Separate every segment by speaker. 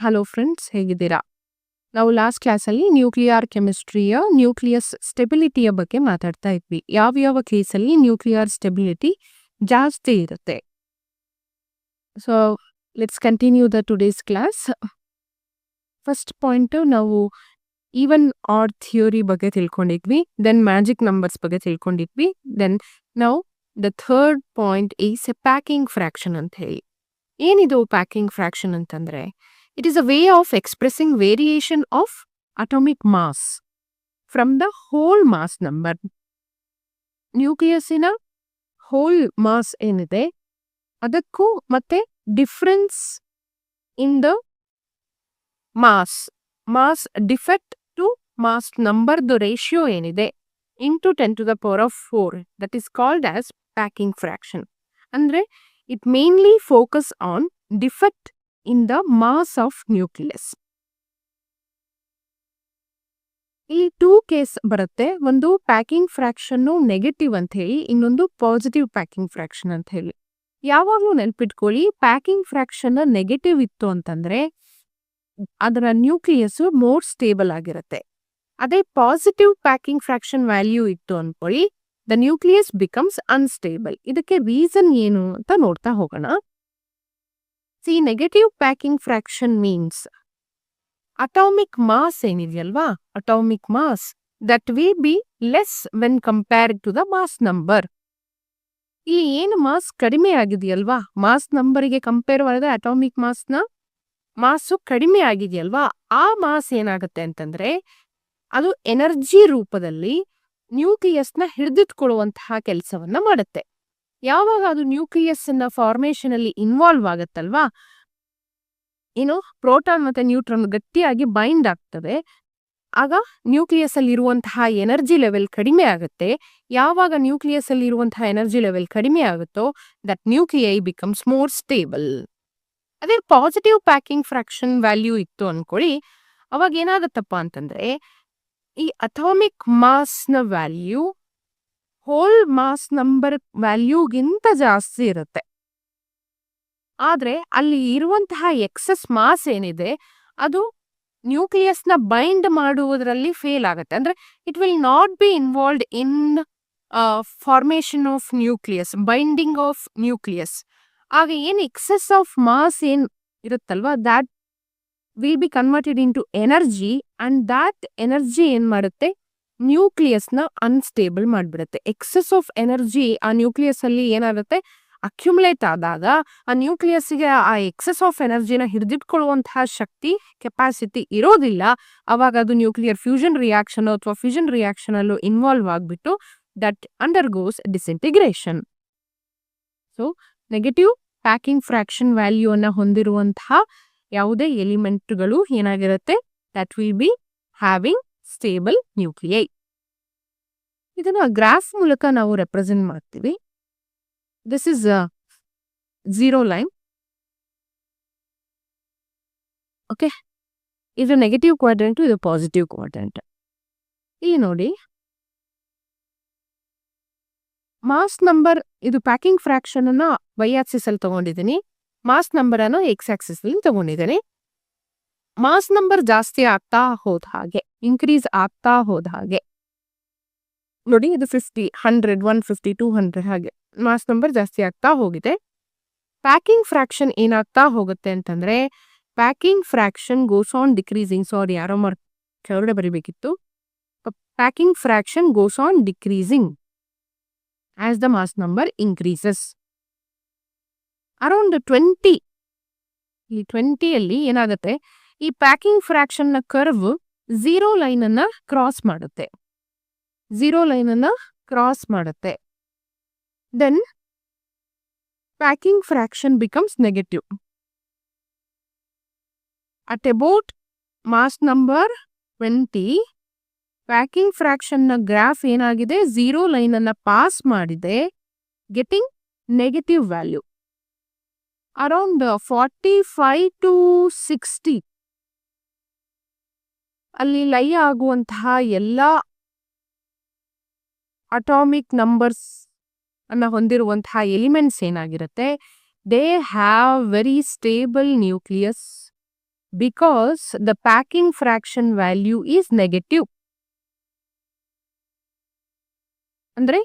Speaker 1: Hello friends, ಹೇಗಿದ್ದೀರಾ? ನಾವು last ಕ್ಲಾಸಲ್ಲಿ ನ್ಯೂಕ್ಲಿಯರ್ ಕೆಮಿಸ್ಟ್ರಿಯ ನ್ಯೂಕ್ಲಿಯಸ್ ಸ್ಟೆಬಿಲಿಟಿಯ ಬಗ್ಗೆ ಮಾತಾಡ್ತಾ ಇದ್ವಿ. ಯಾವ ಕೇಸಲ್ಲಿ ನ್ಯೂಕ್ಲಿಯರ್ ಸ್ಟೆಬಿಲಿಟಿ ಜಾಸ್ತಿ ಇರುತ್ತೆ. So let's continue the today's class. First point ನಾವು ಈವನ್ ಆಡ್ ಥಿಯೋರಿ ಬಗ್ಗೆ ತಿಳ್ಕೊಂಡಿದ್ವಿ. ದೆನ್ ಮ್ಯಾಜಿಕ್ ನಂಬರ್ಸ್ ಬಗ್ಗೆ ತಿಳ್ಕೊಂಡಿದ್ವಿ. ದೆನ್ ನಾವು the third point is A packing fraction ಅಂತ ಹೇಳಿ. ಏನಿದು ಪ್ಯಾಕಿಂಗ್ ಫ್ರಾಕ್ಷನ್ ಅಂತಂದ್ರೆ, it is a way of expressing variation of atomic mass from the whole mass number. ನ್ಯೂಕ್ಲಿಯಸ್ಸಿನ whole mass ಏನಿದೆ ಅದಕ್ಕೂ ಮತ್ತೆ difference in the mass defect to mass ನಂಬರ್ದು ratio ಏನಿದೆ into 10⁴ that is called as packing fraction. ಅಂದ್ರೆ it mainly focus on defect in the mass of nucleus. ಈ 2 case ಬರುತ್ತೆ. ಒಂದು ಪ್ಯಾಕಿಂಗ್ ಫ್ರಾಕ್ಷನ್ ನೆಗೆಟಿವ್ ಅಂತ ಹೇಳಿ, ಇನ್ನೊಂದು ಪಾಸಿಟಿವ್ ಪ್ಯಾಕಿಂಗ್ ಫ್ರಾಕ್ಷನ್ ಅಂತ ಹೇಳಿ. ಯಾವಾಗಲೂ ನೆನ್ಪಿಟ್ಕೊಳ್ಳಿ, ಪ್ಯಾಕಿಂಗ್ ಫ್ರಾಕ್ಷನ್ ನೆಗೆಟಿವ್ ಇತ್ತು ಅಂತಂದ್ರೆ ಅದರ ನ್ಯೂಕ್ಲಿಯಸ್ ಮೋರ್ ಸ್ಟೇಬಲ್ ಆಗಿರುತ್ತೆ. ಅದೇ ಪಾಸಿಟಿವ್ ಪ್ಯಾಕಿಂಗ್ ಫ್ರಾಕ್ಷನ್ ವ್ಯಾಲ್ಯೂ ಇತ್ತು ಅನ್ಕೊಳ್ಳಿ, ದ ನ್ಯೂಕ್ಲಿಯಸ್ ಬಿಕಮ್ಸ್ ಅನ್ಸ್ಟೇಬಲ್. ಇದಕ್ಕೆ ರೀಸನ್ ಏನು ಅಂತ ನೋಡ್ತಾ ಹೋಗೋಣ. See, negative packing fraction means atomic mass ಏನಿದೆಯಲ್ವಾ, atomic mass that will be less when compared to the mass number. ಇಲ್ಲಿ ಏನು ಮಾಸ್ ಕಡಿಮೆ ಆಗಿದೆಯಲ್ವಾ, ಮಾಸ್ ನಂಬರಿಗೆ ಕಂಪೇರ್ ಮಾಡಿದ್ರೆ ಅಟಾಮಿಕ್ ಮಾಸು ಕಡಿಮೆ ಆಗಿದೆಯಲ್ವಾ, ಆ ಮಾಸ್ ಏನಾಗುತ್ತೆ ಅಂತಂದ್ರೆ ಅದು ಎನರ್ಜಿ ರೂಪದಲ್ಲಿ ನ್ಯೂಕ್ಲಿಯಸ್ನ ಹಿಡಿದಿಟ್ಕೊಳ್ಳುವಂತಹ ಕೆಲಸವನ್ನ ಮಾಡುತ್ತೆ. ಯಾವಾಗ ಅದು ನ್ಯೂಕ್ಲಿಯಸ್ ನ ಫಾರ್ಮೇಶನ್ ಅಲ್ಲಿ ಇನ್ವಾಲ್ವ್ ಆಗುತ್ತಲ್ವಾ, ಏನು ಪ್ರೋಟಾನ್ ಮತ್ತೆ ನ್ಯೂಟ್ರಾನ್ ಗಟ್ಟಿಯಾಗಿ ಬೈಂಡ್ ಆಗ್ತವೆ, ಆಗ ನ್ಯೂಕ್ಲಿಯಸ್ ಅಲ್ಲಿ ಇರುವಂತಹ ಎನರ್ಜಿ ಲೆವೆಲ್ ಕಡಿಮೆ ಆಗುತ್ತೆ. ಯಾವಾಗ ನ್ಯೂಕ್ಲಿಯಸ್ ಅಲ್ಲಿ ಇರುವಂತಹ ಎನರ್ಜಿ ಲೆವೆಲ್ ಕಡಿಮೆ ಆಗುತ್ತೋ that nuclei becomes more stable. ಅದೇ ಪಾಸಿಟಿವ್ ಪ್ಯಾಕಿಂಗ್ ಫ್ರಾಕ್ಷನ್ ವ್ಯಾಲ್ಯೂ ಇತ್ತು ಅನ್ಕೊಳ್ಳಿ, ಅವಾಗ ಏನಾಗತ್ತಪ್ಪ ಅಂತಂದ್ರೆ ಈ ಅಟಾಮಿಕ್ ಮಾಸ್ ನ ವ್ಯಾಲ್ಯೂ ಹೋಲ್ ಮಾಸ್ ನಂಬರ್ ವ್ಯಾಲ್ಯೂಗಿಂತ ಜಾಸ್ತಿ ಇರುತ್ತೆ. ಆದ್ರೆ ಅಲ್ಲಿ ಇರುವಂತಹ ಎಕ್ಸೆಸ್ ಮಾಸ್ ಏನಿದೆ ಅದು ನ್ಯೂಕ್ಲಿಯಸ್ ನ ಬೈಂಡ್ ಮಾಡುವುದರಲ್ಲಿ ಫೇಲ್ ಆಗುತ್ತೆ. ಅಂದ್ರೆ it will not be involved in formation of nucleus, binding of nucleus. ಆಗ ಏನ್ ಎಕ್ಸೆಸ್ ಆಫ್ ಮಾಸ್ ಏನ್ ಇರುತ್ತಲ್ವಾ, that will be converted in to energy, and that energy ಏನ್ ಮಾಡುತ್ತೆ, ನ್ಯೂಕ್ಲಿಯಸ್ ನ ಅನ್ಸ್ಟೇಬಲ್ ಮಾಡ್ಬಿಡುತ್ತೆ. ಎಕ್ಸೆಸ್ ಆಫ್ ಎನರ್ಜಿ ಆ ನ್ಯೂಕ್ಲಿಯಸ್ ಅಲ್ಲಿ ಏನಾಗುತ್ತೆ, ಅಕ್ಯುಮುಲೇಟ್ ಆದಾಗ ಆ ನ್ಯೂಕ್ಲಿಯಸ್ಗೆ ಆ ಎಕ್ಸೆಸ್ ಆಫ್ ಎನರ್ಜಿನ ಹಿಡಿದಿಟ್ಕೊಳ್ಳುವಂತಹ ಶಕ್ತಿ, ಕೆಪಾಸಿಟಿ ಇರೋದಿಲ್ಲ. ಅವಾಗ ಅದು ನ್ಯೂಕ್ಲಿಯರ್ ಫ್ಯೂಷನ್ ರಿಯಾಕ್ಷನ್ ಅಥವಾ ಫ್ಯೂಷನ್ ರಿಯಾಕ್ಷನ್ ಅಲ್ಲೂ ಇನ್ವಾಲ್ವ್ ಆಗ್ಬಿಟ್ಟು that undergoes disintegration. So negative packing fraction value ಅನ್ನ ಹೊಂದಿರುವಂತಹ ಯಾವುದೇ ಎಲಿಮೆಂಟ್ಗಳು ಏನಾಗಿರುತ್ತೆ, that will be having stable nuclei. ಇದನ್ನ ಗ್ರಾಫ್ ಮೂಲಕ ನಾವು ರೆಪ್ರೆಸೆಂಟ್ ಮಾಡ್ತೀವಿ. This is zero line. Okay, ಇದು ನೆಗೆಟಿವ್ ಕ್ವಾಡ್ರೆಂಟ್, ಇದು ಪಾಸಿಟಿವ್ ಕ್ವಾಡ್ರೆಂಟ್. ಇಲ್ಲಿ ನೋಡಿ, ಮಾಸ್ ನಂಬರ್, ಇದು ಪ್ಯಾಕಿಂಗ್ ಫ್ರಾಕ್ಷನ್ ಅನ್ನ ವೈ ಆಕ್ಸಿಸ್ ಅಲ್ಲಿ ತಗೊಂಡಿದ್ದೀನಿ, ಮಾಸ್ ನಂಬರ್ ಅನ್ನು ಎಕ್ಸ್ ಆಕ್ಸಿಸ್ ಅಲ್ಲಿ ತಗೊಂಡಿದ್ದೀನಿ. ಮಾಸ್ ನಂಬರ್ ಜಾಸ್ತಿ ಆಗ್ತಾ ಹೋದ ಹಾಗೆ, ಇನ್ಕ್ರೀಸ್ ಆಗ್ತಾ ಹೋದ ಹಾಗೆ ನೋಡಿ, ಇದು 50, 100, 150, 200 ಹಾಗೆ ಮಾಸ್ ನಂಬರ್ ಜಾಸ್ತಿ ಆಗ್ತಾ ಹೋಗಿದೆ. ಪ್ಯಾಕಿಂಗ್ ಫ್ರಾಕ್ಷನ್ ಏನಾಗ್ತಾ ಹೋಗುತ್ತೆ ಅಂತಂದ್ರೆ, packing fraction goes on decreasing. Sorry, ಯಾರೋ ಕೆಳಗಡೆ ಬರಿಬೇಕಿತ್ತು. Packing fraction goes on decreasing as the mass number increases. Around 20, ಈ 20 ಏನಾಗುತ್ತೆ, ಈ ಪ್ಯಾಕಿಂಗ್ ಫ್ರಾಕ್ಷನ್ ನ ಕರ್ವ್ ಝೀರೋ ಲೈನ್ ಅನ್ನ ಕ್ರಾಸ್ ಮಾಡುತ್ತೆ. Then packing fraction becomes negative. At about mass number 20, packing fraction ನ ಗ್ರಾಫ್ ಏನಾಗಿದೆ, ಝೀರೋ ಲೈನ್ ಅನ್ನ pass ಮಾಡಿದೆ, getting negative value. Around 45 to 60 ಅಲ್ಲಿ ಲೈ ಆಗುವಂತಹ ಎಲ್ಲ ಅಟಾಮಿಕ್ ನಂಬರ್ಸ್ ಅನ್ನ ಹೊಂದಿರುವಂತಹ ಎಲಿಮೆಂಟ್ಸ್ ಏನಾಗಿರುತ್ತೆ, they have very stable nucleus because the packing fraction value is negative. ಅಂದ್ರೆ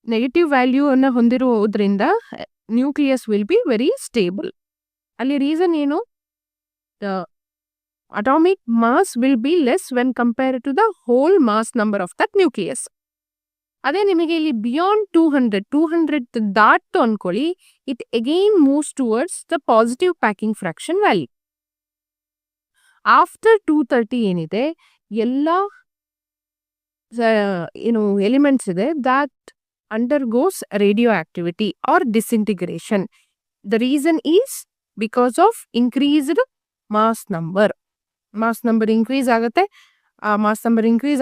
Speaker 1: ನೆಗೆಟಿವ್ ವ್ಯಾಲ್ಯೂ ಅನ್ನು ಹೊಂದಿರುವುದರಿಂದ nucleus will be very stable. ಅಲ್ಲಿ ರೀಸನ್ ಏನು? The atomic mass will be less when compare to the whole mass number of that nucleus. ಅದೇ ನಿಮಗೆ ಇಲ್ಲಿ beyond 200 ದಾಟ್ ಅನ್ಕೊಳ್ಳಿ, it again moves towards the positive packing fraction value. After 230 ಏನಿದೆ, ಎಲ್ಲ elements ಇದೆ that undergoes radioactivity or disintegration. The reason is because of increased mass number. Mass number increase ಆಗುತ್ತೆ. ಆ ಮಾಸ್ ನಂಬರ್ ಇನ್ಕ್ರೀಸ್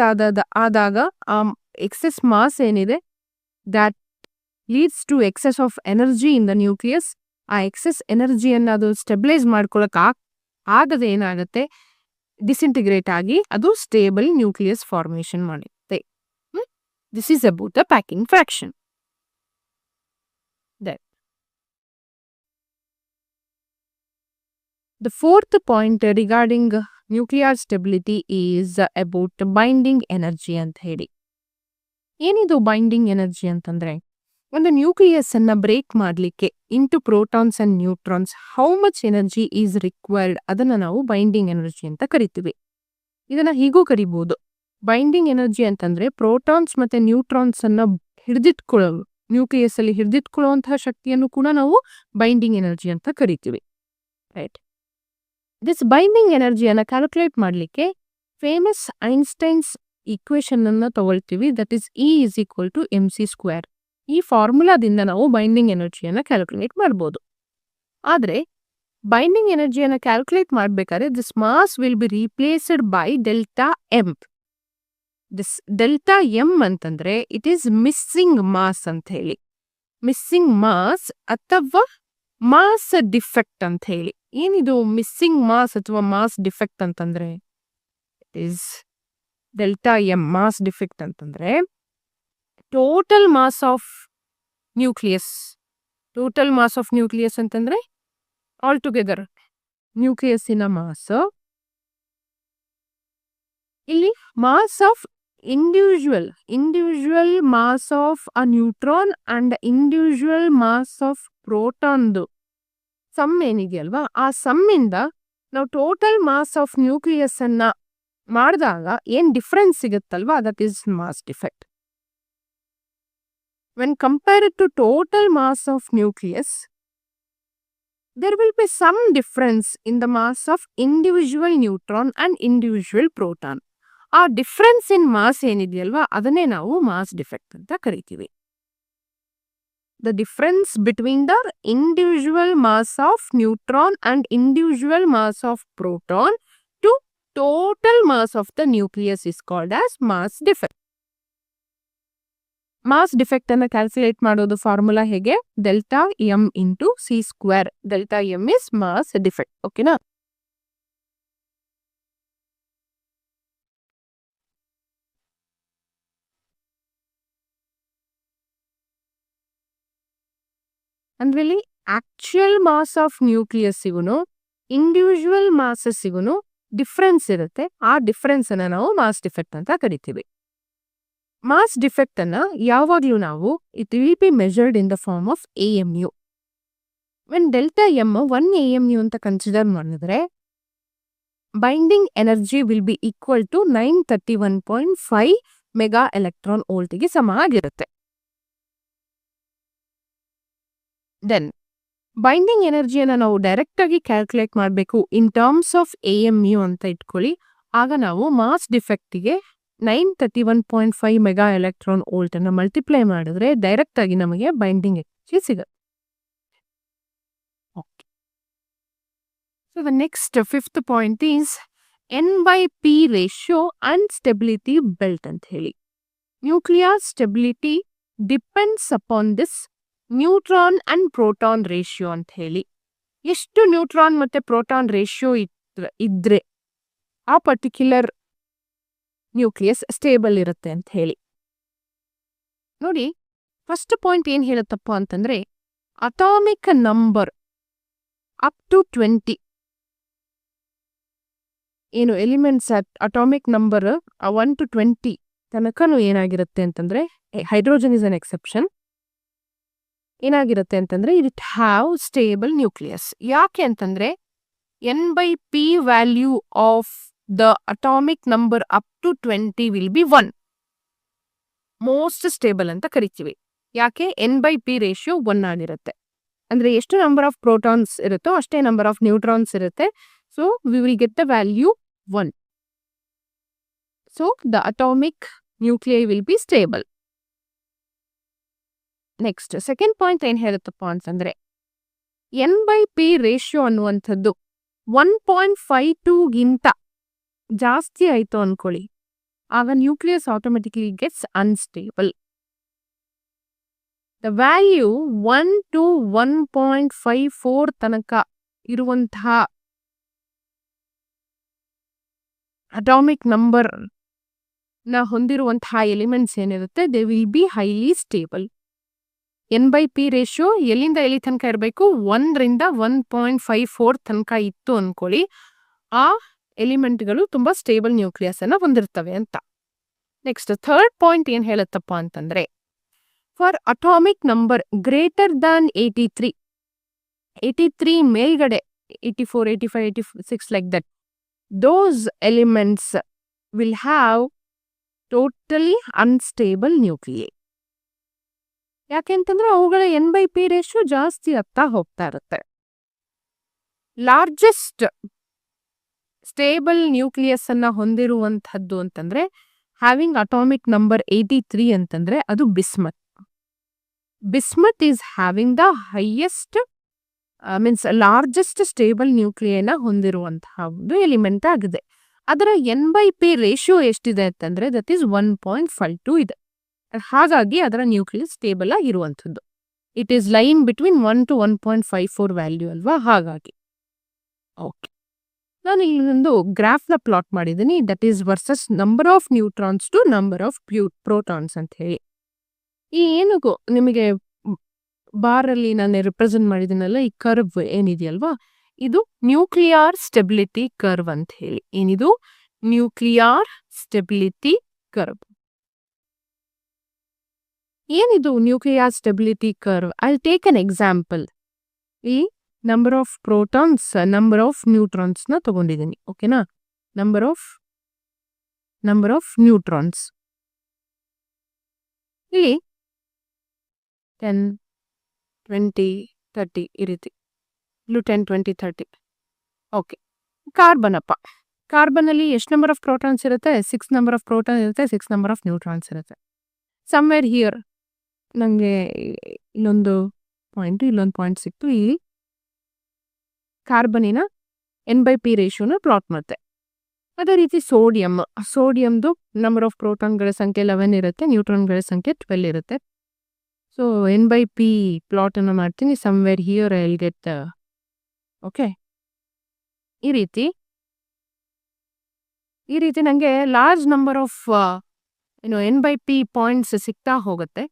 Speaker 1: ಆದಾಗ ಆ excess mass ಏನಿದೆ that leads to excess of energy in the nucleus. ಆ excess ಎನರ್ಜಿಯನ್ನು ಅದು stabilise ಮಾಡ್ಕೊಳಕ್ ಆಗದೆ ಏನಾಗುತ್ತೆ, ಡಿಸಿಂಟಿಗ್ರೇಟ್ ಆಗಿ ಅದು ಸ್ಟೇಬಲ್ ನ್ಯೂಕ್ಲಿಯಸ್ ಫಾರ್ಮೇಶನ್ ಮಾಡುತ್ತೆ. This is about the packing fraction. The fourth point regarding nuclear stability is about binding energy ಅಂತ ಹೇಳಿ. ಏನಿದು ಬೈಂಡಿಂಗ್ ಎನರ್ಜಿ ಅಂತಂದ್ರೆ, ಒಂದು ನ್ಯೂಕ್ಲಿಯಸ್ ಅನ್ನ ಬ್ರೇಕ್ ಮಾಡಲಿಕ್ಕೆ into protons and neutrons how much energy is required, ಅದನ್ನ ನಾವು ಬೈಂಡಿಂಗ್ ಎನರ್ಜಿ ಅಂತ ಕರಿತೀವಿ. ಇದನ್ನ ಹೀಗೂ ಕರಿಬಹುದು. ಬೈಂಡಿಂಗ್ ಎನರ್ಜಿ ಅಂತಂದ್ರೆ ಪ್ರೋಟಾನ್ಸ್ ಮತ್ತೆ ನ್ಯೂಟ್ರಾನ್ಸ್ ಅನ್ನ ಹಿಡಿದಿಟ್ಕೊಳ್ಳೋದು, ನ್ಯೂಕ್ಲಿಯಸ್ ಅಲ್ಲಿ ಹಿಡಿದಿಟ್ಕೊಳ್ಳುವಂತಹ ಶಕ್ತಿಯನ್ನು ಕೂಡ ನಾವು ಬೈಂಡಿಂಗ್ ಎನರ್ಜಿ ಅಂತ ಕರಿತೀವಿ. ರೈಟ್. ದಿಸ್ ಬೈಂಡಿಂಗ್ ಎನರ್ಜಿಯನ್ನು ಕ್ಯಾಲ್ಕುಲೇಟ್ ಮಾಡಲಿಕ್ಕೆ ಫೇಮಸ್ ಐನ್ಸ್ಟೈನ್ಸ್ ಈಕ್ವೇಶನ್ ಅನ್ನ ತಗೊಳ್ತೀವಿ, that is E is equal to mc². ಈ ಫಾರ್ಮುಲಾದಿಂದ ನಾವು ಬೈಂಡಿಂಗ್ ಎನರ್ಜಿಯನ್ನು ಕ್ಯಾಲ್ಕುಲೇಟ್ ಮಾಡ್ಬೋದು. ಆದರೆ ಬೈಂಡಿಂಗ್ ಎನರ್ಜಿಯನ್ನು ಕ್ಯಾಲ್ಕುಲೇಟ್ ಮಾಡಬೇಕಾದ್ರೆ this mass will be replaced by delta M. This delta M ಅಂತಂದ್ರೆ ಇಟ್ ಈಸ್ ಮಿಸ್ಸಿಂಗ್ ಮಾಸ್ ಅಂತ ಹೇಳಿ. ಮಿಸ್ಸಿಂಗ್ ಮಾಸ್ ಅಥವಾ ಮಾಸ್ ಡಿಫೆಕ್ಟ್ ಅಂತ ಹೇಳಿ. ಏನಿದು ಮಿಸ್ಸಿಂಗ್ ಮಾಸ್ ಅಥವಾ ಮಾಸ್ ಡಿಫೆಕ್ಟ್ ಅಂತಂದ್ರೆ, it is delta M. Mass defect ಅಂತಂದ್ರೆ total mass of nucleus. Total mass of nucleus ಅಂತಂದ್ರೆ ಆಲ್ ಟುಗೆದರ್ ನ್ಯೂಕ್ಲಿಯಸ್ಸಿನ ಮಾಸ್. ಇಲ್ಲಿ mass of individual mass of a neutron and individual mass of ಪ್ರೋಟಾನ್ದು some ಏನಿದೆಯಲ್ವಾ, ಆ ಸಮ್ಮಿಂದ ನಾವು total mass of nucleus ಅನ್ನ ಮಾಡಿದಾಗ ಏನ್ difference ಸಿಗುತ್ತಲ್ವಾ, that is mass defect. When compared to total mass of nucleus, there will be some difference in the mass of individual neutron and individual proton. ಆ difference in mass ಏನಿದೆಯಲ್ವಾ, ಅದನ್ನೇ ನಾವು mass defect ಅಂತ ಕರಿತೀವಿ. The difference between the individual mass of neutron and individual mass of proton to total mass of the nucleus is called as mass defect. Mass defect ಅನ್ನು calculate ಮಾಡೋದು formula ಹೇಗೆ, delta M into c². Delta M is mass defect. ಓಕೆನಾ? ಅಂದ್ರೆ ಇಲ್ಲಿ actual mass of nucleus ಸಿಗುನು individual masses ಸಿಗುನು difference ಇರುತ್ತೆ. ಆ ಡಿಫ್ರೆನ್ಸ್ ಅನ್ನ ನಾವು ಮಾಸ್ ಡಿಫೆಕ್ಟ್ ಅಂತ ಕರಿತೀವಿ. ಮಾಸ್ ಡಿಫೆಕ್ಟ್ ಅನ್ನ ಯಾವಾಗ್ಲೂ ನಾವು it will be measured in the form of AMU. When delta M 1 AMU ಅಂತ ಕನ್ಸಿಡರ್ ಮಾಡಿದ್ರೆ binding energy will be equal to 931.5 mega electron ವೋಲ್ಟ್ಗೆ ಸಮ ಆಗಿರುತ್ತೆ. ದೆನ್ ಬೈಂಡಿಂಗ್ ಎನರ್ಜಿಯನ್ನು ನಾವು ಡೈರೆಕ್ಟ್ ಆಗಿ ಕ್ಯಾಲ್ಕುಲೇಟ್ ಮಾಡಬೇಕು ಇನ್ ಟರ್ಮ್ಸ್ ಆಫ್ AMU ಅಂತ ಇಟ್ಕೊಳ್ಳಿ. ಆಗ ನಾವು ಮಾಸ್ ಡಿಫೆಕ್ಟಿಗೆ 931.5 ಮೆಗಾ ಎಲೆಕ್ಟ್ರಾನ್ ವೋಲ್ಟ್ ಅನ್ನು ಮಲ್ಟಿಪ್ಲೈ ಮಾಡಿದ್ರೆ ಡೈರೆಕ್ಟ್ ಆಗಿ ನಮಗೆ ಬೈಂಡಿಂಗ್ ಎನರ್ಜಿ ಸಿಗುತ್ತೆ. So the next fifth point is N/P ratio and stability belt ಅಂತ ಹೇಳಿ. Nuclear stability depends upon this neutron and proton ratio ಅಂತ ಹೇಳಿ. ಎಷ್ಟು ನ್ಯೂಟ್ರಾನ್ ಮತ್ತೆ ಪ್ರೋಟಾನ್ ರೇಷಿಯೋ ಇದ್ರೆ ಆ ಪರ್ಟಿಕ್ಯುಲರ್ ನ್ಯೂಕ್ಲಿಯಸ್ ಸ್ಟೇಬಲ್ ಇರುತ್ತೆ ಅಂತ ಹೇಳಿ. ನೋಡಿ, ಫಸ್ಟ್ ಪಾಯಿಂಟ್ ಏನ್ ಹೇಳುತ್ತಪ್ಪ ಅಂತಂದ್ರೆ ಅಟಾಮಿಕ್ ನಂಬರ್ ಅಪ್ ಟು 20 ಏನು ಎಲಿಮೆಂಟ್ಸ್ ಅಟಾಮಿಕ್ ನಂಬರ್ 1 to 20 ತನಕನೂ ಏನಾಗಿರುತ್ತೆ ಅಂತಂದ್ರೆ, ಹೈಡ್ರೋಜನ್ ಇಸ್ ಅನ್ ಎಕ್ಸೆಪ್ಷನ್, ಏನಾಗಿರುತ್ತೆ ಅಂತಂದ್ರೆ ಇಟ್ ಹ್ಯಾವ್ ಸ್ಟೇಬಲ್ ನ್ಯೂಕ್ಲಿಯಸ್. ಯಾಕೆ ಅಂತಂದ್ರೆ N/P value of the atomic number up to 20 will be 1. Most stable ಅಂತ ಕರಿತೀವಿ. ಯಾಕೆ? N/P ರೇಷಿಯೋ 1 ಆಗಿರುತ್ತೆ. ಅಂದ್ರೆ ಎಷ್ಟು ನಂಬರ್ ಆಫ್ ಪ್ರೋಟಾನ್ಸ್ ಇರುತ್ತೋ ಅಷ್ಟೇ ನಂಬರ್ ಆಫ್ ನ್ಯೂಟ್ರಾನ್ಸ್ ಇರುತ್ತೆ. So we will get the value 1. So the atomic nuclei will be stable. Next second point ಏನ್ ಹೇಳುತ್ತಪ್ಪ ಅಂತಂದ್ರೆ, N/P ರೇಷಿಯೋ ಅನ್ನುವಂಥದ್ದು 1.52ಗಿಂತ ಜಾಸ್ತಿ ಆಯ್ತು ಅನ್ಕೊಳ್ಳಿ, ಆಗ nucleus automatically gets unstable. The value 1 to 1.54 ತನಕ ಇರುವಂತಹ ಅಟಾಮಿಕ್ ನಂಬರ್ ನ ಹೊಂದಿರುವಂತಹ ಎಲಿಮೆಂಟ್ಸ್ ಏನಿರುತ್ತೆ, they will be highly stable. N/P ratio ಎಲ್ಲಿಂದ ಎಲ್ಲಿ ತನಕ ಇರಬೇಕು? 1ರಿಂದ 1.54 ತನಕ ಇತ್ತು ಅನ್ಕೊಳ್ಳಿ, ಆ ಎಲಿಮೆಂಟ್ಗಳು ತುಂಬಾ ಸ್ಟೇಬಲ್ ನ್ಯೂಕ್ಲಿಯಸ್ ಅನ್ನ ಹೊಂದಿರ್ತವೆ ಅಂತ. ನೆಕ್ಸ್ಟ್ ಥರ್ಡ್ ಪಾಯಿಂಟ್ ಏನ್ ಹೇಳುತ್ತಪ್ಪ ಅಂತಂದ್ರೆ, for atomic number greater than 83 ಮೇಲ್ಗಡೆ 84, 85, 86 like that, those elements will have totally unstable nuclei. ಯಾಕೆಂತಂದ್ರೆ ಅವುಗಳ N/P ರೇಷಿಯೋ ಜಾಸ್ತಿ ಆಗ್ತಾ ಹೋಗ್ತಾ ಇರುತ್ತೆ. ಲಾರ್ಜೆಸ್ಟ್ ಸ್ಟೇಬಲ್ ನ್ಯೂಕ್ಲಿಯಸ್ ಅನ್ನ ಹೊಂದಿರುವಂತಹದ್ದು ಅಂತಂದ್ರೆ, ಹ್ಯಾವಿಂಗ್ ಅಟಾಮಿಕ್ ನಂಬರ್ 83 ಅಂತಂದ್ರೆ ಅದು bismuth. Bismuth is having the highest means largest stable ನ್ಯೂಕ್ಲಿಯೈನ ಹೊಂದಿರುವಂತಹ ಒಂದು ಎಲಿಮೆಂಟ್ ಆಗಿದೆ. ಅದರ N/P ರೇಷಿಯೋ ಎಷ್ಟಿದೆ ಅಂತಂದ್ರೆ ದಟ್ ಈಸ್ 1.52 ಇದೆ. ಹಾಗಾಗಿ ಅದರ ನ್ಯೂಕ್ಲಿಯಸ್ ಸ್ಟೇಬಲ್ ಆಗಿರುವಂಥದ್ದು. It is line between 1 to 1.54 value ಅಲ್ವಾ, ಹಾಗಾಗಿ. ಓಕೆ, ನಾನು ಇಲ್ಲೊಂದು ಗ್ರಾಫ್ನ ಪ್ಲಾಟ್ ಮಾಡಿದ್ದೀನಿ, that is versus number of neutrons to number of protons ಅಂತ ಹೇಳಿ. ಈ ಏನಿಗೂ ನಿಮಗೆ ಬಾರಲ್ಲಿ ನಾನು ರಿಪ್ರೆಸೆಂಟ್ ಮಾಡಿದ್ದೀನಲ್ಲ, ಈ ಕರ್ವ್ ಏನಿದೆಯಲ್ವಾ, ಇದು ನ್ಯೂಕ್ಲಿಯಾರ್ ಸ್ಟೆಬಿಲಿಟಿ ಕರ್ವ್ ಅಂತ ಹೇಳಿ. ಏನಿದು? Nuclear stability curve. ಏನಿದು nuclear stability curve? I take an example. ಈ number of protons, number of neutrons ನ ತಗೊಂಡಿದ್ದೀನಿ. ಓಕೆನಾ? ನಂಬರ್ ಆಫ್ ನ್ಯೂಟ್ರಾನ್ಸ್ ಇಲ್ಲಿ 10, 20, 30 ಈ ರೀತಿ. ಇಲ್ಲೂ 10, 20, 30. ಓಕೆ, ಕಾರ್ಬನ್ ಅಪ್ಪ. ಕಾರ್ಬನ್ ಅಲ್ಲಿ ಎಷ್ಟು ನಂಬರ್ ಆಫ್ ಪ್ರೋಟಾನ್ಸ್ ಇರುತ್ತೆ? 6 ನಂಬರ್ ಆಫ್ ಪ್ರೋಟಾನ್ ಇರುತ್ತೆ, 6 ನಂಬರ್ ಆಫ್ ನ್ಯೂಟ್ರಾನ್ಸ್ ಇರುತ್ತೆ. ಸಮ್ವೇರ್ ಹಿಯರ್ ನನಗೆ ಇಲ್ಲೊಂದು ಪಾಯಿಂಟ್ ಸಿಕ್ತು. ಇಲ್ಲಿ ಕಾರ್ಬನಿನ N/P ರೇಷಿಯೋನ ಪ್ಲಾಟ್ ಮಾಡುತ್ತೆ. ಅದೇ ರೀತಿ ಸೋಡಿಯಂದು ನಂಬರ್ ಆಫ್ ಪ್ರೋಟಾನ್ಗಳ ಸಂಖ್ಯೆ 11 ಇರುತ್ತೆ, ನ್ಯೂಟ್ರಾನ್ಗಳ ಸಂಖ್ಯೆ 12 ಇರುತ್ತೆ. ಸೊ N/P ಪ್ಲಾಟ್ ಅನ್ನು ಮಾಡ್ತೀನಿ. Somewhere here I will get okay. ಈ ರೀತಿ ನನಗೆ large number of N/P points ಸಿಗ್ತಾ ಹೋಗುತ್ತೆ.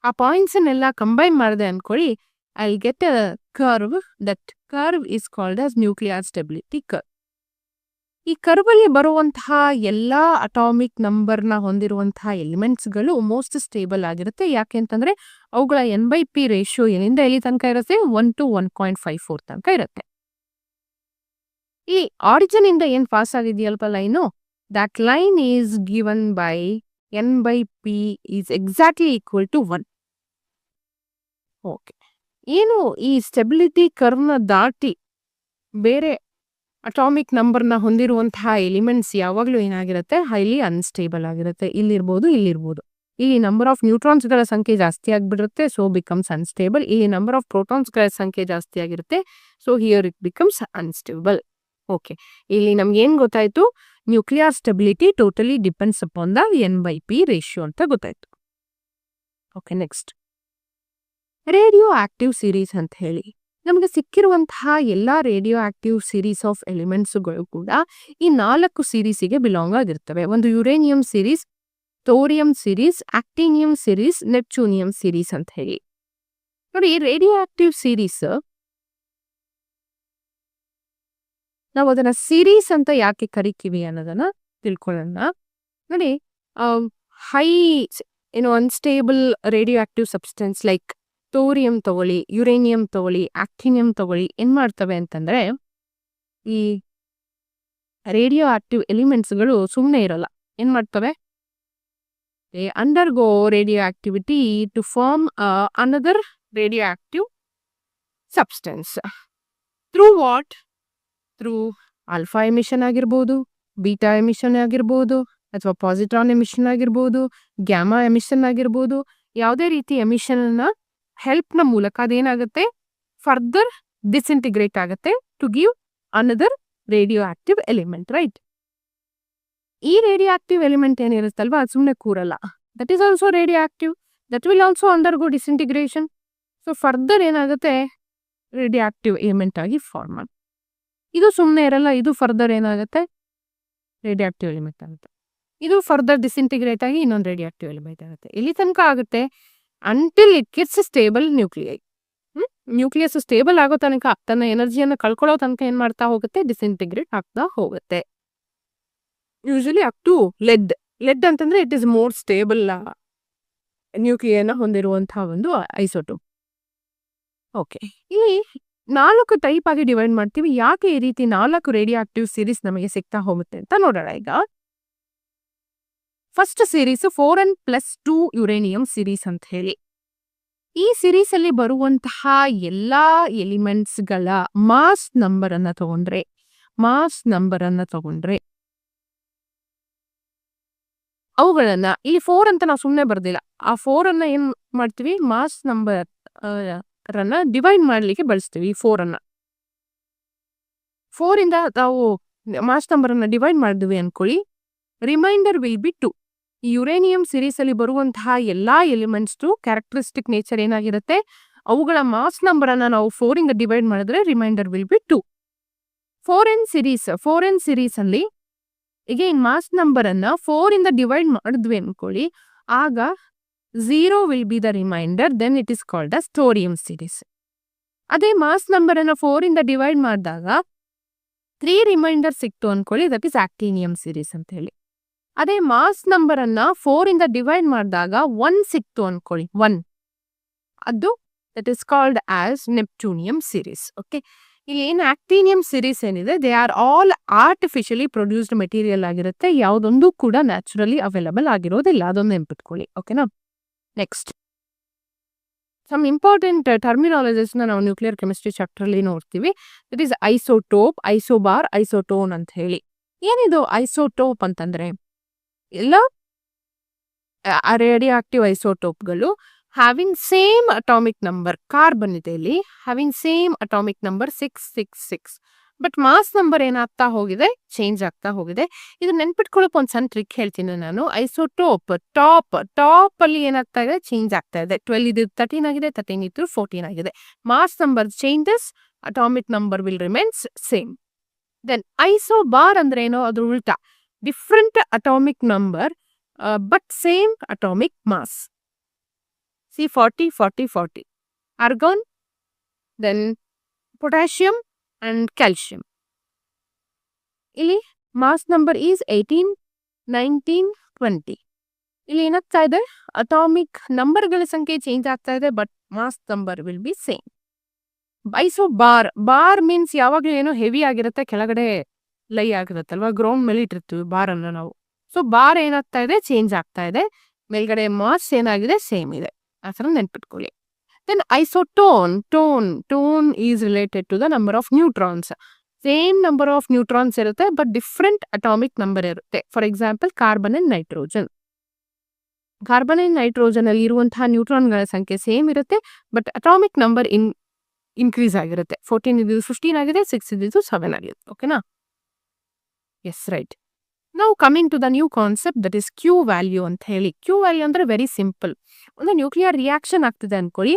Speaker 1: ಆ ಪಾಯಿಂಟ್ಸನ್ನೆಲ್ಲ ಕಂಬೈನ್ ಮಾಡಿದೆ ಅನ್ಕೊಳ್ಳಿ, I will get a curve. That curve is called as nuclear stability curve. ಈ ಕರ್ವಲ್ಲಿ ಬರುವಂತಹ ಎಲ್ಲಾ ಅಟಾಮಿಕ್ ನಂಬರ್ನ ಹೊಂದಿರುವಂತಹ ಎಲಿಮೆಂಟ್ಸ್ಗಳು ಮೋಸ್ಟ್ ಸ್ಟೇಬಲ್ ಆಗಿರುತ್ತೆ. ಯಾಕೆ ಅಂತಂದ್ರೆ ಅವುಗಳ N/P ರೇಷಿಯೋ ಎಲ್ಲಿಂದ ಎಲ್ಲಿ ತನಕ ಇರುತ್ತೆ? 1 to 1.54 ತನಕ ಇರುತ್ತೆ. ಈ ಆರಿಜಿನ್ ಇಂದ ಏನ್ ಪಾಸ್ ಆಗಿದೆಯಲ್ಪ line, that line is given by N/P is exactly equal to 1. Okay, ಏನು ಈ ಸ್ಟೆಬಿಲಿಟಿ ಕರ್ವ್ನ ದಾಟಿ ಬೇರೆ ಅಟಾಮಿಕ್ ನಂಬರ್ನ ಹೊಂದಿರುವಂತಹ ಎಲಿಮೆಂಟ್ಸ್ ಯಾವಾಗಲೂ ಏನಾಗಿರುತ್ತೆ? ಹೈಲಿ ಅನ್ಸ್ಟೇಬಲ್ ಆಗಿರುತ್ತೆ. ಇಲ್ಲಿರ್ಬೋದು. ಇಲ್ಲಿ ನಂಬರ್ ಆಫ್ ನ್ಯೂಟ್ರಾನ್ಸ್ಗಳ ಸಂಖ್ಯೆ ಜಾಸ್ತಿ ಆಗಿಬಿಡುತ್ತೆ, ಸೊ ಬಿಕಮ್ಸ್ ಅನ್ಸ್ಟೇಬಲ್. ಇಲ್ಲಿ ನಂಬರ್ ಆಫ್ ಪ್ರೋಟಾನ್ಸ್ಗಳ ಸಂಖ್ಯೆ ಜಾಸ್ತಿ ಆಗಿರುತ್ತೆ, so here it becomes unstable. Okay, ಇಲ್ಲಿ ನಮ್ಗೆ ಏನ್ ಗೊತ್ತಾಯ್ತು? Nuclear stability totally depends upon the N/P ratio ಅಂತ ಗೊತ್ತಾಯ್ತು. Okay, next radioactive series ಅಂತ ಹೇಳಿ ನಮಗೆ ಸಿಕ್ಕಿರುವಂತಹ ಎಲ್ಲಾ ರೇಡಿಯೋ ಆಕ್ಟಿವ್ ಸೀರೀಸ್ ಆಫ್ ಎಲಿಮೆಂಟ್ಸ್ಗಳು ಕೂಡ ಈ 4 ಸೀರೀಸಿಗೆ ಬಿಲಾಂಗ್ ಆಗಿರ್ತವೆ. ಒಂದು uranium series, thorium series, actinium series, neptunium series ಅಂತ ಹೇಳಿ. ನೋಡಿ, ರೇಡಿಯೋ ಆಕ್ಟಿವ್ ಸೀರೀಸ್ ನಾವು ಅದನ್ನ ಸಿರೀಸ್ ಅಂತ ಯಾಕೆ ಕರಿತೀವಿ ಅನ್ನೋದನ್ನ ತಿಳ್ಕೊಳ್ಳೋಣ. ನೋಡಿ, high unstable radio active substance like thorium ತಗೊಳ್ಳಿ, ಯುರೇನಿಯಂ ತಗೊಳ್ಳಿ, ಆಕ್ಟಿನಿಯಂ ತಗೊಳ್ಳಿ, ಏನ್ ಮಾಡ್ತವೆ ಅಂತಂದ್ರೆ ಈ ರೇಡಿಯೋ ಆಕ್ಟಿವ್ ಎಲಿಮೆಂಟ್ಸ್ಗಳು ಸುಮ್ಮನೆ ಇರಲ್ಲ. ಏನ್ ಮಾಡ್ತವೆ? they undergo radioactivity to form another radioactive substance. Through what? Through alpha emission ಆಗಿರ್ಬೋದು, ಬೀಟಾ ಎಮಿಷನ್ ಆಗಿರ್ಬೋದು, ಅಥವಾ ಪಾಸಿಟ್ರಾನ್ ಎಮಿಷನ್ ಆಗಿರ್ಬೋದು, ಗ್ಯಾಮಾ ಎಮಿಷನ್ ಆಗಿರ್ಬೋದು. ಯಾವುದೇ ರೀತಿ ಎಮಿಷನ್ ಹೆಲ್ಪ್ನ ಮೂಲಕ ಅದೇನಾಗುತ್ತೆ, ಫರ್ದರ್ ಡಿಸ್ಇಂಟಿಗ್ರೇಟ್ ಆಗುತ್ತೆ to give another radioactive element, right? ಈ ರೇಡಿಯೋ ಆಕ್ಟಿವ್ ಎಲಿಮೆಂಟ್ ಏನಿರುತ್ತಲ್ವಾ, ಅದು ಸುಮ್ಮನೆ ಕೂರಲ್ಲ. That is also radioactive, that will also undergo disintegration. So further ಏನಾಗುತ್ತೆ, ರೇಡಿಯೋ ಆಕ್ಟಿವ್ ಎಲಿಮೆಂಟ್ ಆಗಿ ಫಾರ್ಮ್ ಆಗುತ್ತೆ. ಇದು ಸುಮ್ಮನೆ ಇರಲ್ಲ, ಇದು ಫರ್ದರ್ ಏನಾಗುತ್ತೆ, ರೇಡಿಯೋ ಆಕ್ಟಿವ್ ಎಲಿಮೆಂಟ್ ಆಗುತ್ತೆ. ಇದು ಫರ್ದರ್ ಡಿಸ್ಇಂಟಿಗ್ರೇಟ್ ಆಗಿ ಇನ್ನೊಂದು ರೇಡಿಯೋ ಆಕ್ಟಿವ್ ಎಲಿಮೆಂಟ್ ಆಗುತ್ತೆ. ಎಲ್ಲಿ ತನಕ ಆಗುತ್ತೆ? Until it gets stable nuclei. Nucleus stable ಆಗೋ ತನಕ, ತನ್ನ ಎನರ್ಜಿಯನ್ನು ಕಳ್ಕೊಳ್ಳೋ ತನಕ ಏನ್ ಮಾಡ್ತಾ ಹೋಗುತ್ತೆ, ಡಿಸ್ಇಂಟಿಗ್ರೇಟ್ ಆಗ್ತಾ ಹೋಗುತ್ತೆ. Usually up to lead. Lead ಅಂತಂದ್ರೆ ಇಟ್ ಇಸ್ ಮೋರ್ ಸ್ಟೇಬಲ್ ನ್ಯೂಕ್ಲಿಯನ್ನ ಹೊಂದಿರುವಂತಹ ಒಂದು ಐಸೋಟೋಪ್. ಓಕೆ, ಇಲ್ಲಿ 4 ಟೈಪ್ ಆಗಿ ಡಿವೈಡ್ ಮಾಡ್ತೀವಿ. ಯಾಕೆ ಈ ರೀತಿ 4 ರೇಡಿಯೋ ಆಕ್ಟಿವ್ ಸೀರೀಸ್ ನಮಗೆ ಸಿಗ್ತಾ ಹೋಗುತ್ತೆ ಅಂತ ನೋಡೋಣ. ಈಗ first series 4n+2 uranium series ಅಂತ ಹೇಳಿ. ಈ ಸೀರೀಸ್ ಅಲ್ಲಿ ಬರುವಂತಹ ಎಲ್ಲಾ ಎಲಿಮೆಂಟ್ಸ್ಗಳ ಮಾಸ್ ನಂಬರ್ ಅನ್ನ ತಗೊಂಡ್ರೆ ಅವುಗಳನ್ನ ಇಲ್ಲಿ 4 ಅಂತ ನಾವು ಸುಮ್ಮನೆ ಬರ್ದಿಲ್ಲ. ಆ 4 ಅನ್ನ ಏನ್ ಮಾಡ್ತೀವಿ, ಮಾಸ್ ನಂಬರ್ ಅನ್ನ ಡಿವೈಡ್ ಮಾಡ್ಲಿಕ್ಕೆ ಬಳಸ್ತೀವಿ. ಈ 4 ಅನ್ನ 4 ಇಂದ ನಾವು ಮಾಸ್ ನಂಬರ್ ಅನ್ನ ಡಿವೈಡ್ ಮಾಡಿದ್ವಿ ಅನ್ಕೊಳ್ಳಿ, ರಿಮೈಂಡರ್ ವಿಲ್ ಬಿ 2. ಈ ಯುರೇನಿಯಂ ಸೀರೀಸ್ ಅಲ್ಲಿ ಬರುವಂತಹ ಎಲ್ಲಾ ಎಲಿಮೆಂಟ್ಸ್ ಕ್ಯಾರೆಕ್ಟರಿಸ್ಟಿಕ್ ನೇಚರ್ ಏನಾಗಿರುತ್ತೆ, ಅವುಗಳ ಮಾಸ್ ನಂಬರ್ ಅನ್ನ ನಾವು 4 ಇಂದ ಡಿವೈಡ್ ಮಾಡಿದ್ರೆ remainder will be 2. 4n series ಅಲ್ಲಿ ಅಗೇನ್ ಮಾಸ್ ನಂಬರ್ ಅನ್ನ 4 ಇಂದ ಡಿವೈಡ್ ಮಾಡಿದ್ವಿ ಅನ್ಕೊಳ್ಳಿ, ಆಗ 0 will be the remainder, then it is called as thorium series. ಅದೇ ಮಾಸ್ ನಂಬರ್ ಅನ್ನ 4 ಇಂದ ಡಿವೈಡ್ ಮಾಡಿದಾಗ 3 ರಿಮೈಂಡರ್ ಸಿಕ್ತು ಅನ್ಕೊಳ್ಳಿ, ದಟ್ ಇಸ್ ಆಕ್ಟಿನಿಯಂ ಸೀರೀಸ್ ಅಂತ ಹೇಳಿ. ಅದೇ ಮಾಸ್ ನಂಬರ್ ಅನ್ನ 4 ಇಂದ ಡಿವೈಡ್ ಮಾಡಿದಾಗ 1 ಸಿಕ್ತು ಅನ್ಕೊಳ್ಳಿ, 1, ಅದು that is called as neptunium series. Okay, ಇಲ್ಲಿ ಏನು ಆಕ್ಟಿನಿಯಂ ಸೀರೀಸ್ ಏನಿದೆ, they are all artificially produced material ಆಗಿರುತ್ತೆ. ಯಾವುದೊಂದು ಕೂಡ ನ್ಯಾಚುರಲಿ ಅವೈಲಬಲ್ ಆಗಿರೋದಿಲ್ಲ, ಅದೊಂದು ನೆನ್ಪಿಟ್ಕೊಳ್ಳಿ. ಓಕೆನಾ? ನೆಕ್ಸ್ಟ್, ಸಮ್ ಇಂಪಾರ್ಟೆಂಟ್ ಟರ್ಮಿನಾಲಜೀಸ್ನ ನಾವು ನ್ಯೂಕ್ಲಿಯರ್ ಕೆಮಿಸ್ಟ್ರಿ ಚಾಪ್ಟರ್ ಅಲ್ಲಿ ನೋಡ್ತೀವಿ. That is isotope, isobar, isotone ಅಂತ ಹೇಳಿ. ಏನಿದು ಐಸೋಟೋಪ್ ಅಂತಂದ್ರೆ, ಎಲ್ಲ ರೇಡಿಯೋ ಆಕ್ಟಿವ್ ಐಸೋಟೋಪ್ಗಳು having same atomic number, carbon ಇದೆ ಇಲ್ಲಿ, having same atomic number 666. But mass number ಏನಾಗ್ತಾ ಹೋಗಿದೆ, ಚೇಂಜ್ ಆಗ್ತಾ ಹೋಗಿದೆ. ಇದು ನೆನ್ಪಿಟ್ಕೊಳ್ಳೋಕೆ ಒಂದು ಸಣ್ಣ ಟ್ರಿಕ್ ಹೇಳ್ತೀನಿ ನಾನು. ಐಸೋಟೋಪ್ ಟಾಪ್ ಅಲ್ಲಿ ಏನಾಗ್ತಾ ಇದೆ, ಚೇಂಜ್ ಆಗ್ತಾ ಇದೆ. 12 ಇದು 13 ಆಗಿದೆ, 13 ಇದು 14 ಆಗಿದೆ. Mass number changes, atomic number will remains same. Then isobar ಅಂದ್ರೆ ಏನೋ, ಅದ್ರ ಉಲ್ಟಾ, different atomic number but same atomic mass. See 40, 40, 40. Argon, then potassium and calcium. ಇಲ್ಲಿ ಮಾಸ್ ನಂಬರ್ ಈಸ್ 18, 19, 20. ಇಲ್ಲಿ ಏನಾಗ್ತಾ ಇದೆ, ಅಟಾಮಿಕ್ ನಂಬರ್ಗಳ ಸಂಖ್ಯೆ ಚೇಂಜ್ ಆಗ್ತಾ ಇದೆ, but mass number will be same. Bar means ಯಾವಾಗಲೂ ಏನೋ ಹೆವಿ ಆಗಿರುತ್ತೆ, ಕೆಳಗಡೆ ಲೈ ಆಗಿರುತ್ತಲ್ವಾ, ಗ್ರೌಂಡ್ ಮೇಲೆ ಇಟ್ಟಿರ್ತೀವಿ ಬಾರ್ ಅನ್ನ ನಾವು. ಸೊ ಬಾರ್ ಏನಾಗ್ತಾ ಇದೆ, ಚೇಂಜ್ ಆಗ್ತಾ ಇದೆ, ಮೇಲ್ಗಡೆ ಮಾಸ್ ಏನಾಗಿದೆ, ಸೇಮ್ ಇದೆ. ಆ ಥರ ನೆನ್ಪಿಟ್ಕೊಳ್ಳಿ. Then tone is related to the number of neutrons. Same number of neutrons ಇರುತ್ತೆ, ಬಟ್ ಡಿಫ್ರೆಂಟ್ ಅಟಾಮಿಕ್ ನಂಬರ್ ಇರುತ್ತೆ. For example carbon and nitrogen. ಅಲ್ಲಿ ಇರುವಂತಹ ನ್ಯೂಟ್ರಾನ್ಗಳ ಸಂಖ್ಯೆ ಸೇಮ್ ಇರುತ್ತೆ, ಬಟ್ ಅಟಾಮಿಕ್ ನಂಬರ್ ಇನ್ಕ್ರೀಸ್ ಆಗಿರುತ್ತೆ. 14 ಇದ್ದು 15 ಆಗಿದೆ, 6 ಇದ್ದು 7 ಆಗಿದೆ. ಓಕೆನಾ? Yes, right. ನಾವು coming to the new concept, that is Q value ಅಂತ ಹೇಳಿ. ಕ್ಯೂ ವ್ಯಾಲ್ಯೂ ಅಂದ್ರೆ ವೆರಿ ಸಿಂಪಲ್. ಒಂದು ನ್ಯೂಕ್ಲಿಯರ್ ರಿಯಾಕ್ಷನ್ ಆಗ್ತಿದೆ ಅನ್ಕೊಳ್ಳಿ.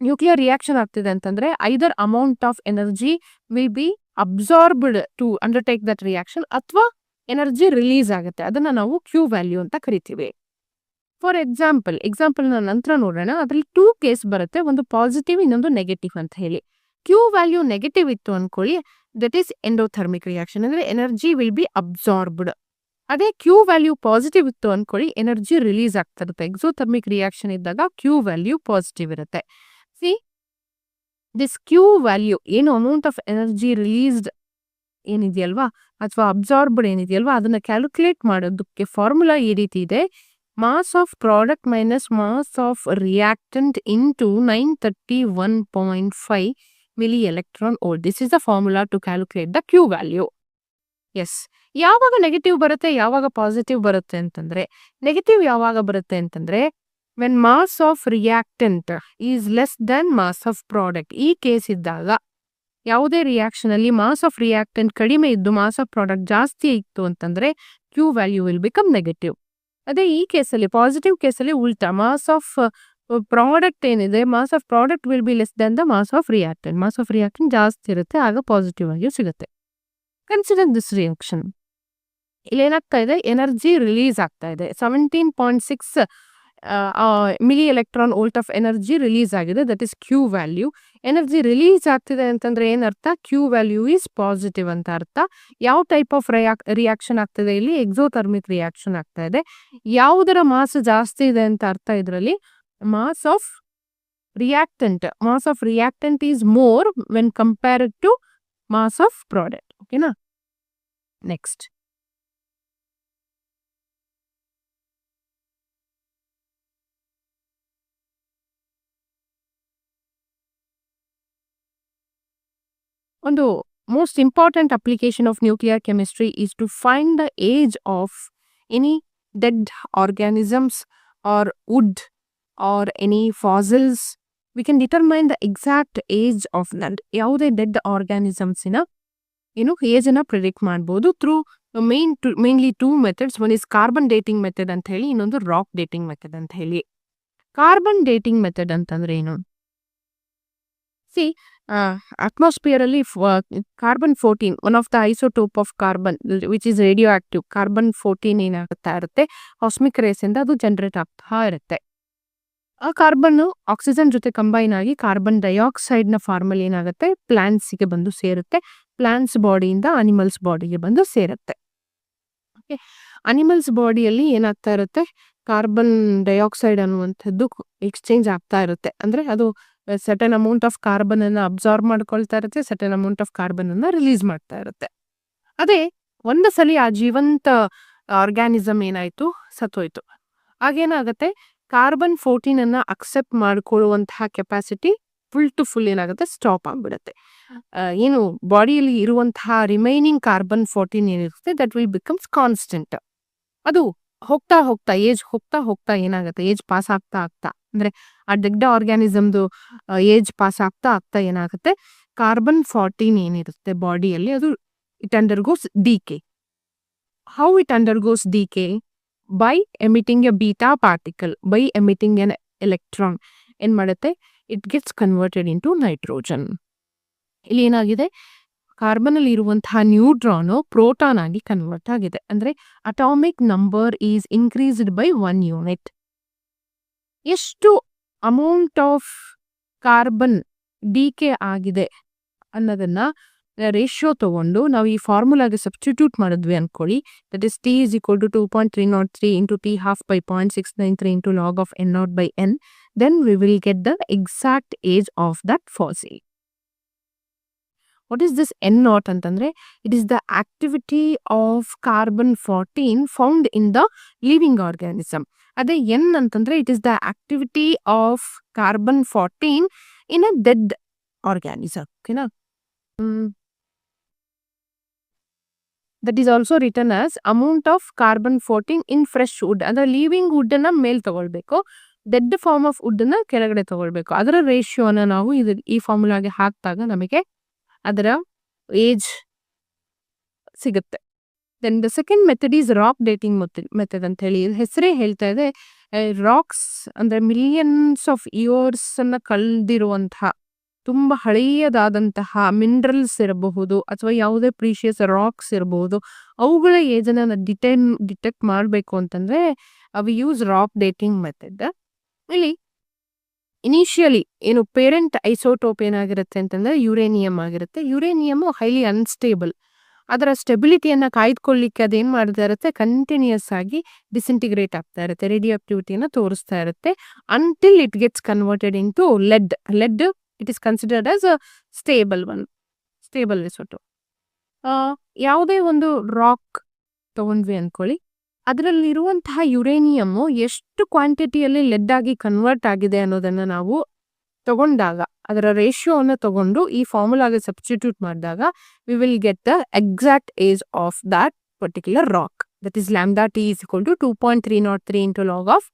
Speaker 1: ನ್ಯೂಕ್ಲಿಯರ್ ರಿಯಾಕ್ಷನ್ ಆಗ್ತಿದೆ ಅಂತಂದ್ರೆ either amount of energy will be absorbed to undertake that reaction, ಅಥವಾ ಎನರ್ಜಿ ರಿಲೀಸ್ ಆಗುತ್ತೆ. ಅದನ್ನ ನಾವು ಕ್ಯೂ ವ್ಯಾಲ್ಯೂ ಅಂತ ಕರಿತೀವಿ. ಫಾರ್ ಎಕ್ಸಾಂಪಲ್ ನಂತರ ನೋಡೋಣ. ಅದ್ರಲ್ಲಿ 2 ಕೇಸ್ ಬರುತ್ತೆ, ಒಂದು ಪಾಸಿಟಿವ್, ಇನ್ನೊಂದು ನೆಗೆಟಿವ್ ಅಂತ ಹೇಳಿ. ಕ್ಯೂ ವ್ಯಾಲ್ಯೂ ನೆಗೆಟಿವ್ ಇತ್ತು ಅನ್ಕೊಳ್ಳಿ, ದಟ್ ಈಸ್ ಎಂಡೋಥರ್ಮಿಕ್ ರಿಯಾಕ್ಷನ್. ಅಂದ್ರೆ ಎನರ್ಜಿ ವಿಲ್ ಬಿ ಅಬ್ಸಾರ್ಬ್ಡ್. ಅದೇ ಕ್ಯೂ ವ್ಯಾಲ್ಯೂ ಪಾಸಿಟಿವ್ ಇತ್ತು ಅನ್ಕೊಳ್ಳಿ, ಎನರ್ಜಿ ರಿಲೀಸ್ ಆಗ್ತಾ ಇರುತ್ತೆ. ಎಕ್ಸೋಥರ್ಮಿಕ್ ರಿಯಾಕ್ಷನ್ ಇದ್ದಾಗ ಕ್ಯೂ ವ್ಯಾಲ್ಯೂ ಪಾಸಿಟಿವ್ ಇರುತ್ತೆ. ಸಿ ದಿಸ್ ಕ್ಯೂ ವ್ಯಾಲ್ಯೂ ಏನು ಅಮೌಂಟ್ ಆಫ್ ಎನರ್ಜಿ ರಿಲೀಸ್ಡ್ ಏನಿದೆಯಲ್ವಾ ಅಥವಾ ಅಬ್ಸಾರ್ಬ್ಡ್ ಏನಿದೆಯಲ್ವಾ ಅದನ್ನ ಕ್ಯಾಲ್ಕುಲೇಟ್ ಮಾಡೋದಕ್ಕೆ ಫಾರ್ಮುಲಾ ಈ ರೀತಿ ಇದೆ. Mass of product minus mass of reactant into 931.5 milli electron volt. This is the formula to calculate the Q value. Yes, ಯಾವಾಗ negative ಬರುತ್ತೆ ಯಾವಾಗ ಪಾಸಿಟಿವ್ ಬರುತ್ತೆ ಅಂತಂದ್ರೆ, ನೆಗೆಟಿವ್ ಯಾವಾಗ ಬರುತ್ತೆ ಅಂತಂದ್ರೆ when mass of reactant is less than mass of product. ಈ case ಇದ್ದಾಗ ಯಾವುದೇ ರಿಯಾಕ್ಷನ್ ಅಲ್ಲಿ ಮಾಸ್ ಆಫ್ ರಿಯಾಕ್ಟೆಂಟ್ ಕಡಿಮೆ ಇದ್ದು ಮಾಸ್ ಆಫ್ ಪ್ರಾಡಕ್ಟ್ ಜಾಸ್ತಿ ಇತ್ತು ಅಂತಂದ್ರೆ Q value will become negative. ಅದೇ ಈ ಕೇಸಲ್ಲಿ ಪಾಸಿಟಿವ್ ಕೇಸಲ್ಲಿ ಉಲ್ಟಾ, ಮಾಸ್ ಆಫ್ ಪ್ರಾಡಕ್ಟ್ ಏನಿದೆ mass of product will be less than the mass of reactant. Mass of reactant ಜಾಸ್ತಿ ಇರುತ್ತೆ, ಆಗ ಪಾಸಿಟಿವ್ ವ್ಯಾಲ್ಯೂ ಸಿಗುತ್ತೆ. Consider this reaction. ಇಲ್ಲಿ ಏನಾಗ್ತಾ ಇದೆ, ಎನರ್ಜಿ ರಿಲೀಸ್ ಆಗ್ತಾ ಇದೆ. 17.6 milli electron volt of energy release ಆಗಿದೆ. That is Q value. Energy release ಆಗ್ತಿದೆ ಅಂತಂದ್ರೆ ಏನರ್ಥ, ಕ್ಯೂ ವ್ಯಾಲ್ಯೂ ಈಸ್ ಪಾಸಿಟಿವ್ ಅಂತ ಅರ್ಥ. ಯಾವ ಟೈಪ್ ಆಫ್ ರಿಯಾಕ್ಷನ್ ಆಗ್ತಿದೆ ಇಲ್ಲಿ, ಎಕ್ಸೋಥರ್ಮಿಕ್ ರಿಯಾಕ್ಷನ್ ಆಗ್ತಾ ಇದೆ. ಯಾವುದರ ಮಾಸ್ ಜಾಸ್ತಿ ಇದೆ ಅಂತ ಅರ್ಥ ಇದರಲ್ಲಿ, mass of reactant. Mass of reactant is more when compared to mass of product. ಓಕೆನಾ? ನೆಕ್ಸ್ಟ್, ಒಂದು most important application of nuclear chemistry is to find the age of any dead organisms or wood or any fossils. We can determine the exact age of that. ಯಾವುದೇ dead ಆರ್ಗ್ಯಾನಿಸಮ್ಸಿನ age ಅನ್ನ predict ಮಾಡ್ಬೋದು through mainly two methods. One is carbon dating method ಅಂತ ಹೇಳಿ, ಇನ್ನೊಂದು rock dating method ಅಂತ ಹೇಳಿ. Carbon dating method ಅಂತಂದ್ರೆ ಏನು? ಸಿ, ಅಟ್ಮಾಸ್ಫಿಯರ್ ಅಲ್ಲಿ carbon 14 one of the isotope of carbon which is radio active. Carbon 14 ಏನಾಗುತ್ತಾ ಇರುತ್ತೆ, ಕಾಸ್ಮಿಕ್ ರೇಸ್ ಇಂದ ಅದು ಜನರೇಟ್ ಆಗ್ತಾ ಇರುತ್ತೆ. ಆ ಕಾರ್ಬನ್ ಆಕ್ಸಿಜನ್ ಜೊತೆ ಕಂಬೈನ್ ಆಗಿ ಕಾರ್ಬನ್ ಡೈಆಕ್ಸೈಡ್ ನ ಫಾರ್ಮಲ್ ಏನಾಗುತ್ತೆ, ಪ್ಲಾಂಟ್ಸ್ಗೆ ಬಂದು ಸೇರುತ್ತೆ. ಪ್ಲಾಂಟ್ಸ್ ಬಾಡಿಯಿಂದ ಅನಿಮಲ್ಸ್ ಬಾಡಿಗೆ ಬಂದು ಸೇರುತ್ತೆ. ಓಕೆ, ಅನಿಮಲ್ಸ್ ಬಾಡಿಯಲ್ಲಿ ಏನಾಗ್ತಾ ಇರುತ್ತೆ, ಕಾರ್ಬನ್ ಡೈಆಕ್ಸೈಡ್ ಅನ್ನುವಂಥದ್ದು ಎಕ್ಸ್ಚೇಂಜ್ ಆಗ್ತಾ ಇರುತ್ತೆ. ಅಂದ್ರೆ ಅದು ಸರ್ಟನ್ ಅಮೌಂಟ್ ಆಫ್ ಕಾರ್ಬನ್ ಅನ್ನ ಅಬ್ಸಾರ್ಬ್ ಮಾಡ್ಕೊಳ್ತಾ ಇರುತ್ತೆ, ಸರ್ಟನ್ ಅಮೌಂಟ್ ಆಫ್ ಕಾರ್ಬನ್ ಅನ್ನ ರಿಲೀಸ್ ಮಾಡ್ತಾ ಇರುತ್ತೆ. ಅದೇ ಒಂದು ಸಲ ಆ ಜೀವಂತ ಆರ್ಗ್ಯಾನಿಸಮ್ ಏನಾಯ್ತು, ಸತ್ತೋಯ್ತು. ಆಗೇನಾಗುತ್ತೆ, ಕಾರ್ಬನ್ 14 ಅನ್ನ ಅಕ್ಸೆಪ್ಟ್ ಮಾಡ್ಕೊಳ್ಳುವಂತಹ ಕೆಪಾಸಿಟಿ ಫುಲ್ ಟು ಫುಲ್ ಏನಾಗುತ್ತೆ, ಸ್ಟಾಪ್ ಆಗ್ಬಿಡುತ್ತೆ. ಏನು ಬಾಡಿಯಲ್ಲಿ ಇರುವಂತಹ ರಿಮೈನಿಂಗ್ ಕಾರ್ಬನ್ 14 ಏನಿರುತ್ತೆ ದಟ್ ವಿಲ್ ಬಿಕಮ್ಸ್ ಕಾನ್ಸ್ಟೆಂಟ್. ಅದು ಹೋಗ್ತಾ ಹೋಗ್ತಾ ಏಜ್ ಹೋಗ್ತಾ ಹೋಗ್ತಾ ಏನಾಗುತ್ತೆ, ಏಜ್ ಪಾಸ್ ಆಗ್ತಾ ಆಗ್ತಾ ಅಂದ್ರೆ ಆ ಡೆಡ್ ಆರ್ಗ್ಯಾನಿಸಮ್ದು ಏಜ್ ಪಾಸ್ ಆಗ್ತಾ ಆಗ್ತಾ ಏನಾಗುತ್ತೆ, ಕಾರ್ಬನ್ 14 ಏನಿರುತ್ತೆ ಬಾಡಿಯಲ್ಲಿ ಅದು it undergoes decay. How it undergoes decay? By emitting a beta particle, by emitting an electron ಏನ್ ಮಾಡುತ್ತೆ, it gets converted into nitrogen. ಇಲ್ಲಿ ಏನಾಗಿದೆ, ಕಾರ್ಬನ್ ಅಲ್ಲಿ ಇರುವಂತಹ ನ್ಯೂಟ್ರಾನ್ ಪ್ರೋಟಾನ್ ಆಗಿ ಕನ್ವರ್ಟ್ ಆಗಿದೆ. ಅಂದ್ರೆ atomic number is increased by 1 unit. ಎಷ್ಟು ಅಮೌಂಟ್ ಆಫ್ ಕಾರ್ಬನ್ ಡಿಕೆ ಆಗಿದೆ ಅನ್ನೋದನ್ನ ರೇಷಿಯೋ ತಗೊಂಡು ನಾವು ಈ ಫಾರ್ಮುಲಾಗೆ ಸಬ್ಸ್ಟಿಟ್ಯೂಟ್ ಮಾಡಿದ್ವಿ ಅನ್ಕೊಳ್ಳಿ. That is T is equal to 2.303 into T half by 0.693 into log of n0 by n. Then we will get the exact age of that fossil. What is this n0 ಅಂತಂದ್ರೆ, it is the activity of carbon 14 found in the living organism. ಅದೇ n ಅಂತಂದ್ರೆ it is the activity of carbon 14 in a dead organism. ಓಕೆನಾ? That is also written as amount of carbon 14 in fresh wood. ಅಂದ್ರೆ living wood ಅನ್ನ ಮೇಲ್ ತಗೊಳ್ಬೇಕು, dead form of wood ಅನ್ನ ಕೆಳಗಡೆ ತಗೊಳ್ಬೇಕು. ಅದರ ರೇಷಿಯೋನ ನಾವು ಈ ಫಾರ್ಮುಲಾಗೆ ಹಾಕಿದಾಗ ನಮಗೆ ಅದರ ಏಜ್ ಸಿಗುತ್ತೆ. Then the second method is rock dating method ಅಂತ ಹೇಳಿ. ಹೆಸರೇ ಹೇಳ್ತಾ ಇದೆ, ರಾಕ್ಸ್ ಅಂದ್ರೆ ಮಿಲಿಯನ್ಸ್ ಆಫ್ ಇಯರ್ಸ್ ಅನ್ನ ಕಳೆದಿರುವಂತಹ ತುಂಬಾ ಹಳೆಯದಾದಂತಹ ಮಿನರಲ್ಸ್ ಇರಬಹುದು ಅಥವಾ ಯಾವುದೇ ಪ್ರೀಶಿಯಸ್ ರಾಕ್ಸ್ ಇರಬಹುದು, ಅವುಗಳ ಏಜನ್ನ ಡಿಟೆಕ್ಟ್ ಮಾಡಬೇಕು ಅಂತಂದ್ರೆ we use rock dating method. ಇಲ್ಲಿ ಇನಿಷಿಯಲಿ ಏನು ಪೇರೆಂಟ್ ಐಸೋಟೋಪ್ ಏನಾಗಿರುತ್ತೆ ಅಂತಂದ್ರೆ ಯುರೇನಿಯಂ ಆಗಿರುತ್ತೆ. Uranium highly unstable. ಅದರ ಸ್ಟೆಬಿಲಿಟಿಯನ್ನ ಕಾಯ್ದುಕೊಳ್ಳಿಕ್ಕೆ ಅದೇನ್ ಮಾಡ್ತಾ ಇರುತ್ತೆ, ಕಂಟಿನ್ಯೂಸ್ ಆಗಿ ಡಿಸಿಂಟಿಗ್ರೇಟ್ ಆಗ್ತಾ ಇರುತ್ತೆ, ರೇಡಿಯೋ ಆಕ್ಟಿವಿಟಿಯನ್ನ ತೋರಿಸ್ತಾ ಇರುತ್ತೆ until it gets converted in to lead. Lead it is considered as a stable isotope. ಯಾವುದೇ ಒಂದು ರಾಕ್ ತಗೊಂಡ್ವಿ ಅನ್ಕೊಳ್ಳಿ, ಅದರಲ್ಲಿರುವಂತಹ ಯುರೇನಿಯಮ್ ಎಷ್ಟು ಕ್ವಾಂಟಿಟಿಯಲ್ಲಿ ಲೆಡ್ ಆಗಿ ಕನ್ವರ್ಟ್ ಆಗಿದೆ ಅನ್ನೋದನ್ನ ನಾವು ತಗೊಂಡಾಗ, ಅದರ ರೇಷಿಯೋವನ್ನು ತಗೊಂಡು ಈ ಫಾರ್ಮುಲಾಗೆ ಸಬ್ಸ್ಟಿಟ್ಯೂಟ್ ಮಾಡಿದಾಗ we will get the exact age of that particular rock. That is lambda T is equal to 2.303 into log of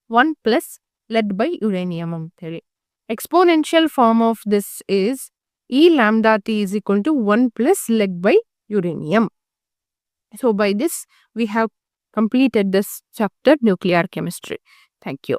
Speaker 1: 1 plus lead by uranium ಅಂತ ಹೇಳಿ. Exponential form of this is E lambda T is equal to 1 plus lead by uranium. So by this we have completed this chapter, nuclear chemistry. Thank you.